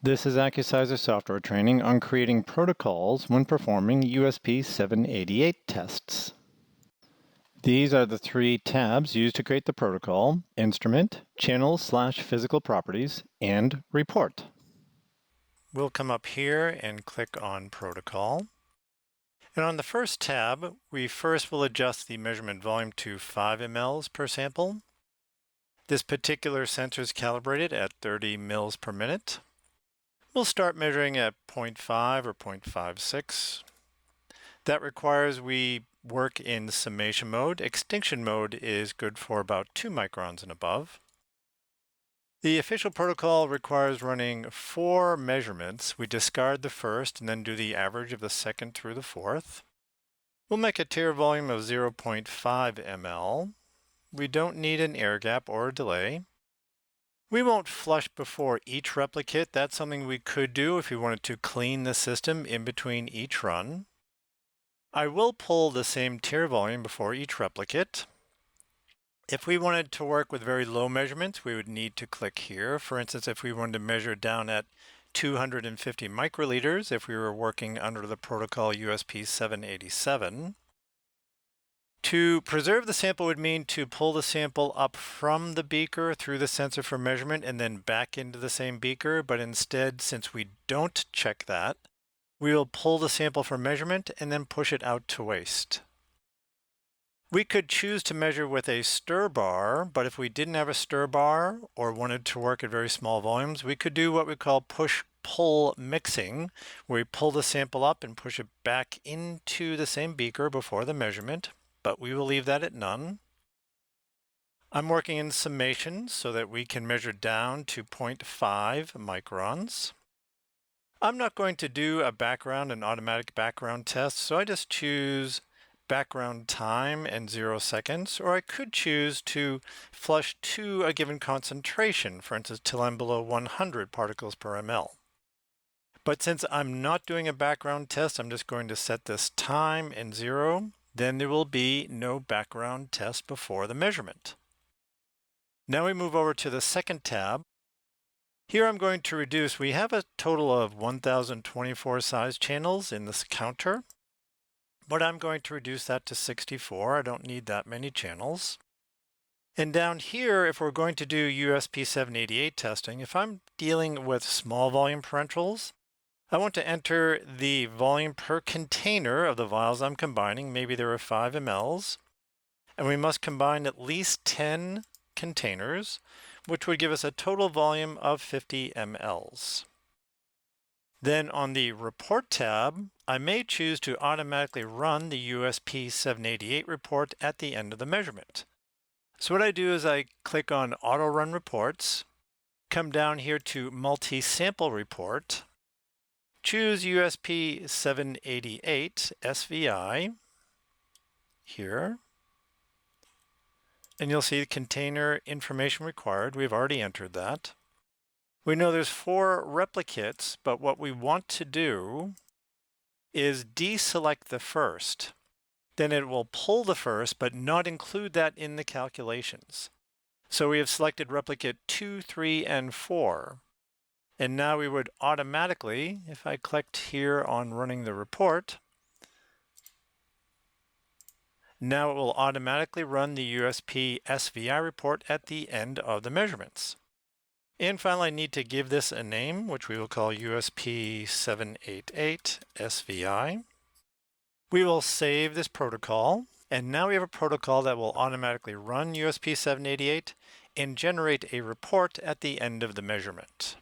This is AccuSizer software training on creating protocols when performing USP 788 tests. These are the three tabs used to create the protocol: Instrument, Channel/Physical Properties, and Report. We'll come up here and click on Protocol. And on the first tab, we first will adjust the measurement volume to 5 mLs per sample. This particular sensor is calibrated at 30 mils per minute. We'll start measuring at 0.5 or 0.56. That requires we work in summation mode. Extinction mode is good for about 2 microns and above. The official protocol requires running 4 measurements. We discard the first and then do the average of the second through the fourth. We'll make a tare volume of 0.5 ml. We don't need an air gap or a delay. We won't flush before each replicate. That's something we could do if we wanted to clean the system in between each run. I will pull the same tare volume before each replicate. If we wanted to work with very low measurements, we would need to click here. For instance, if we wanted to measure down at 250 microliters, if we were working under the protocol USP 787. To preserve the sample would mean to pull the sample up from the beaker through the sensor for measurement and then back into the same beaker, but instead, since we don't check that, we will pull the sample for measurement and then push it out to waste. We could choose to measure with a stir bar, but if we didn't have a stir bar or wanted to work at very small volumes, we could do what we call push-pull mixing, where we pull the sample up and push it back into the same beaker before the measurement, but we will leave that at none. I'm working in summation so that we can measure down to 0.5 microns. I'm not going to do a background and automatic background test, so I just choose background time and 0 seconds, or I could choose to flush to a given concentration, for instance, till I'm below 100 particles per ml. But since I'm not doing a background test, I'm just going to set this time and 0. Then there will be no background test before the measurement. Now we move over to the second tab. Here I'm going to reduce. We have a total of 1024 size channels in this counter, but I'm going to reduce that to 64. I don't need that many channels. And down here, if we're going to do USP 788 testing, if I'm dealing with small volume parenterals, I want to enter the volume per container of the vials I'm combining. Maybe there are 5 mLs, and we must combine at least 10 containers, which would give us a total volume of 50 mLs. Then on the Report tab, I may choose to automatically run the USP 788 report at the end of the measurement. So what I do is I click on Auto Run Reports, come down here to Multi-Sample Report, choose USP 788 SVI here, and you'll see container information required. We've already entered that. We know there's 4 replicates, but what we want to do is deselect the first. Then it will pull the first, but not include that in the calculations. So we have selected replicate 2, 3, and 4. And now we would automatically, if I clicked here on running the report, now it will automatically run the USP SVI report at the end of the measurements. And finally, I need to give this a name, which we will call USP 788 SVI. We will save this protocol, and now we have a protocol that will automatically run USP 788 and generate a report at the end of the measurement.